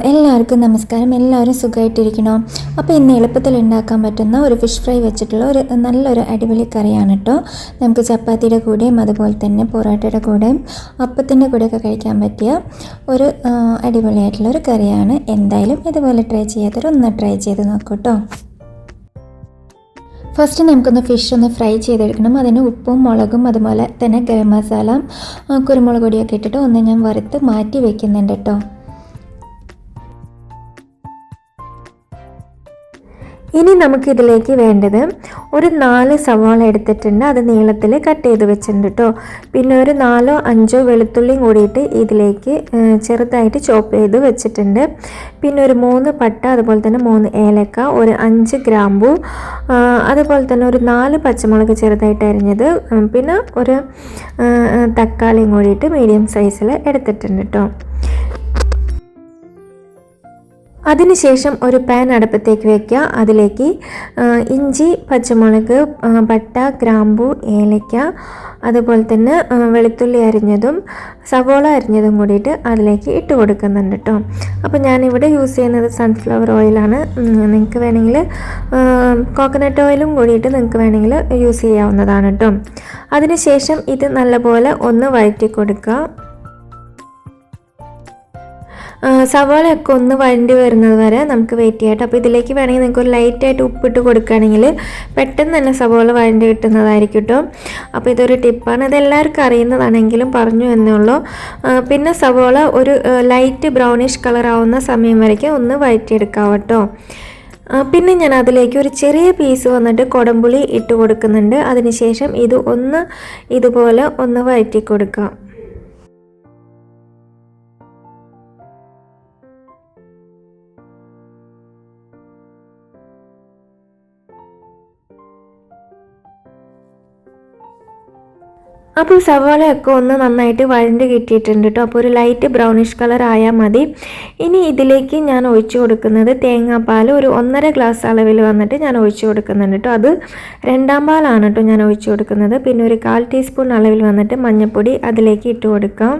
എല്ലാവർക്കും നമസ്കാരം. എല്ലാവരും സുഖമായിട്ടിരിക്കണോ? അപ്പോൾ ഇന്ന് എളുപ്പത്തിൽ ഉണ്ടാക്കാൻ പറ്റുന്ന ഒരു ഫിഷ് ഫ്രൈ വെച്ചിട്ടുള്ള നല്ലൊരു അടിപൊളി കറിയാണ് കേട്ടോ. നമുക്ക് ചപ്പാത്തിയുടെ കൂടെയും അതുപോലെ തന്നെ പൊറോട്ടയുടെ കൂടെയും അപ്പത്തിൻ്റെ കൂടെയൊക്കെ കഴിക്കാൻ പറ്റിയ ഒരു അടിപൊളിയായിട്ടുള്ളൊരു കറിയാണ്. എന്തായാലും ഇതുപോലെ ട്രൈ ചെയ്യാത്തവരൊന്ന് ട്രൈ ചെയ്ത് നോക്കൂ കേട്ടോ. ഫസ്റ്റ് നമുക്കൊന്ന് ഫിഷ് ഒന്ന് ഫ്രൈ ചെയ്തെടുക്കണം. അതിന് ഉപ്പും മുളകും അതുപോലെ തന്നെ ഗരം മസാല കുരുമുളക് പൊടിയൊക്കെ ഇട്ടിട്ട് ഒന്ന് ഞാൻ വറുത്ത് മാറ്റി വെക്കുന്നുണ്ട് കേട്ടോ. ഇനി നമുക്കിതിലേക്ക് വേണ്ടത് ഒരു 4 സവാള എടുത്തിട്ടുണ്ട്. അത് നീളത്തിൽ കട്ട് ചെയ്ത് വെച്ചിട്ടുണ്ട് കേട്ടോ. പിന്നെ ഒരു 4-5 വെളുത്തുള്ളിയും കൂടിയിട്ട് ഇതിലേക്ക് ചെറുതായിട്ട് ചോപ്പ് ചെയ്ത് വെച്ചിട്ടുണ്ട്. പിന്നെ ഒരു 3 പട്ട, അതുപോലെ തന്നെ 3 ഏലക്ക, ഒരു 5 ഗ്രാമ്പു, അതുപോലെ തന്നെ ഒരു 4 പച്ചമുളക് ചെറുതായിട്ട് അരിഞ്ഞത്, പിന്നെ ഒരു തക്കാളിയും കൂടിയിട്ട് മീഡിയം സൈസിൽ എടുത്തിട്ടുണ്ട് കേട്ടോ. അതിനുശേഷം ഒരു പാൻ അടുപ്പത്തേക്ക് വയ്ക്കുക. അതിലേക്ക് ഇഞ്ചി, പച്ചമുളക്, പട്ട, ഗ്രാമ്പു, ഏലക്ക, അതുപോലെ തന്നെ വെളുത്തുള്ളി അരിഞ്ഞതും സവോള അരിഞ്ഞതും കൂടിയിട്ട് അതിലേക്ക് ഇട്ട് കൊടുക്കുന്നുണ്ട് കേട്ടോ. അപ്പോൾ ഞാനിവിടെ യൂസ് ചെയ്യുന്നത് സൺഫ്ലവർ ഓയിലാണ്. നിങ്ങൾക്ക് വേണമെങ്കിൽ കോക്കനട്ട് ഓയിലും കൂടിയിട്ട് നിങ്ങൾക്ക് വേണമെങ്കിൽ യൂസ് ചെയ്യാവുന്നതാണ് കേട്ടോ. അതിനുശേഷം ഇത് നല്ലപോലെ ഒന്ന് വഴറ്റി കൊടുക്കുക. സവാളയൊക്കെ ഒന്ന് വഴണ്ടി വരുന്നത് വരെ നമുക്ക് വെയിറ്റ് ചെയ്യാം. അപ്പോൾ ഇതിലേക്ക് വേണമെങ്കിൽ നിങ്ങൾക്ക് ഒരു ലൈറ്റായിട്ട് ഉപ്പിട്ട് കൊടുക്കുകയാണെങ്കിൽ പെട്ടെന്ന് തന്നെ സവാള വഴണ്ടി കിട്ടുന്നതായിരിക്കും കേട്ടോ. അപ്പോൾ ഇതൊരു ടിപ്പാണ്. ഇതെല്ലാവർക്കും അറിയുന്നതാണെങ്കിലും പറഞ്ഞു എന്നേ ഉള്ളൂ. പിന്നെ സവാള ഒരു ലൈറ്റ് ബ്രൗണിഷ് കളർ ആവുന്ന സമയം വരയ്ക്കും ഒന്ന് വഴറ്റിയെടുക്കാം കേട്ടോ. പിന്നെ ഞാൻ അതിലേക്ക് ഒരു ചെറിയ പീസ് വന്നിട്ട് കൊടംപുളി ഇട്ട് കൊടുക്കുന്നുണ്ട്. അതിനുശേഷം ഇത് ഒന്ന് ഇതുപോലെ ഒന്ന് വഴറ്റി കൊടുക്കാം. അപ്പോൾ സവാളയൊക്കെ ഒന്ന് നന്നായിട്ട് വഴണ്ട് കിട്ടിയിട്ടുണ്ട് കേട്ടോ. അപ്പോൾ ഒരു ലൈറ്റ് ബ്രൗണിഷ് കളർ ആയാൽ മതി. ഇനി ഇതിലേക്ക് ഞാൻ ഒഴിച്ചു കൊടുക്കുന്നത് തേങ്ങാപ്പാൽ ഒരു 1.5 ഗ്ലാസ് അളവിൽ വന്നിട്ട് ഞാൻ ഒഴിച്ചു കൊടുക്കുന്നുണ്ട് കേട്ടോ. അത് 2ാം പാലാണ് കേട്ടോ ഞാൻ ഒഴിച്ചു കൊടുക്കുന്നത്. പിന്നെ ഒരു 1/4 ടീസ്പൂൺ അളവിൽ വന്നിട്ട് മഞ്ഞൾപ്പൊടി അതിലേക്ക് ഇട്ട് കൊടുക്കാം.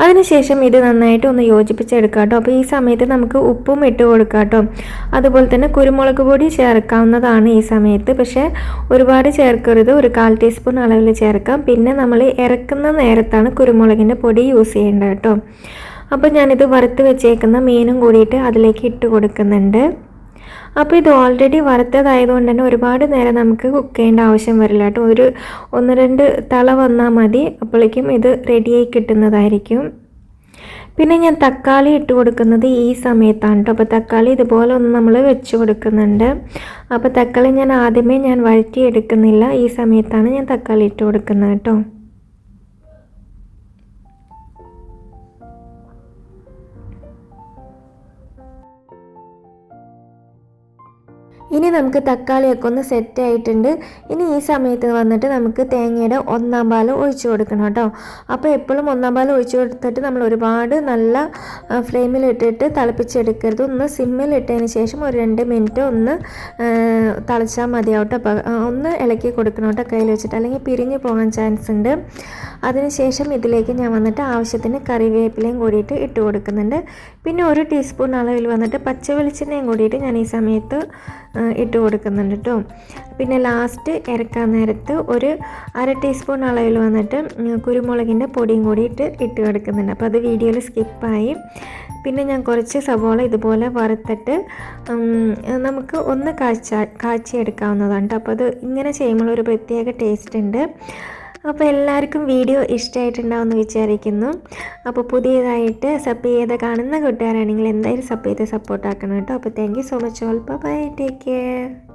അതിനുശേഷം ഇത് നന്നായിട്ട് ഒന്ന് യോജിപ്പിച്ചെടുക്കാം കേട്ടോ. അപ്പോൾ ഈ സമയത്ത് നമുക്ക് ഉപ്പും ഇട്ട് കൊടുക്കാം കേട്ടോ. അതുപോലെ തന്നെ കുരുമുളക് പൊടി ചേർക്കാവുന്നതാണ് ഈ സമയത്ത്. പക്ഷേ ഒരുപാട് ചേർക്കരുത്, ഒരു 1/4 ടീസ്പൂൺ അളവിൽ ചേർക്കാം. പിന്നെ നമ്മൾ ഇറക്കുന്ന നേരത്താണ് കുരുമുളകിൻ്റെ പൊടി യൂസ് ചെയ്യേണ്ടത് കേട്ടോ. അപ്പോൾ ഞാനിത് വറുത്ത് വെച്ചേക്കുന്ന മീനും കൂടിയിട്ട് അതിലേക്ക് ഇട്ട് കൊടുക്കുന്നുണ്ട്. അപ്പോൾ ഇത് ഓൾറെഡി വറുത്തതായതുകൊണ്ട് തന്നെ ഒരുപാട് നേരം നമുക്ക് കുക്ക് ചെയ്യേണ്ട ആവശ്യം വരില്ല കേട്ടോ. ഒരു 1-2 തള വന്നാൽ മതി. അപ്പോഴേക്കും ഇത് റെഡിയായി കിട്ടുന്നതായിരിക്കും. പിന്നെ ഞാൻ തക്കാളി ഇട്ട് കൊടുക്കുന്നത് ഈ സമയത്താണ് കേട്ടോ. അപ്പോൾ തക്കാളി ഇതുപോലെ ഒന്ന് നമ്മൾ വെച്ച് കൊടുക്കുന്നുണ്ട്. അപ്പോൾ തക്കാളി ഞാൻ ആദ്യമേ വഴറ്റി എടുക്കുന്നില്ല. ഈ സമയത്താണ് ഞാൻ തക്കാളി ഇട്ട് കൊടുക്കുന്നത് കേട്ടോ. ഇനി നമുക്ക് തക്കാളിയൊക്കെ ഒന്ന് സെറ്റ് ആയിട്ടുണ്ട്. ഇനി ഈ സമയത്ത് വന്നിട്ട് നമുക്ക് തേങ്ങയുടെ 1ാം പാൽ ഒഴിച്ചു കൊടുക്കണം കേട്ടോ. അപ്പോൾ എപ്പോഴും 1ാം പാൽ ഒഴിച്ചു കൊടുത്തിട്ട് നമ്മൾ ഒരുപാട് നല്ല ഫ്ലെയിമിലിട്ടിട്ട് തിളപ്പിച്ചെടുക്കരുത്. ഒന്ന് സിമ്മിലിട്ടതിന് ശേഷം ഒരു 2 മിനിറ്റ് ഒന്ന് തിളച്ചാൽ മതിയാവും കേട്ടോ. അപ്പോൾ ഒന്ന് ഇളക്കി കൊടുക്കണം കേട്ടോ കയ്യിൽ വെച്ചിട്ട്, അല്ലെങ്കിൽ പിരിഞ്ഞു പോകാൻ ചാൻസ് ഉണ്ട്. അതിനുശേഷം ഇതിലേക്ക് ഞാൻ വന്നിട്ട് ആവശ്യത്തിന് കറിവേപ്പിലയും കൂടിയിട്ട് ഇട്ട് കൊടുക്കുന്നുണ്ട്. പിന്നെ 1 ടീസ്പൂൺ അളവിൽ വന്നിട്ട് പച്ച വെളിച്ചെണ്ണയും കൂടിയിട്ട് ഞാൻ ഈ സമയത്ത് ഇട്ട് കൊടുക്കുന്നുണ്ട് കേട്ടോ. പിന്നെ ലാസ്റ്റ് ഇറക്കാൻ നേരത്ത് ഒരു 1/2 ടീസ്പൂൺ അളവിൽ വന്നിട്ട് കുരുമുളകിൻ്റെ പൊടിയും കൂടിയിട്ട് ഇട്ട് കൊടുക്കുന്നുണ്ട്. അപ്പോൾ അത് വീഡിയോയിൽ സ്കിപ്പായി. പിന്നെ ഞാൻ കുറച്ച് സവോള ഇതുപോലെ വറുത്തിട്ട് നമുക്ക് ഒന്ന് കാച്ചിയെടുക്കാവുന്നതാണ് കേട്ടോ. അപ്പോൾ അത് ഇങ്ങനെ ചെയ്യുമ്പോൾ ഒരു പ്രത്യേക ടേസ്റ്റ് ഉണ്ട്. അപ്പോൾ എല്ലാവർക്കും വീഡിയോ ഇഷ്ടമായിട്ടുണ്ടാവുമെന്ന് വിചാരിക്കുന്നു. അപ്പോൾ പുതിയതായിട്ട് സബ് ചെയ്ത് കാണുന്ന കൂട്ടുകാരാണെങ്കിൽ എന്തായാലും സബ് ചെയ്ത് സപ്പോർട്ട് ആക്കണം കേട്ടോ. അപ്പോൾ thank you so much all. Bye, take care.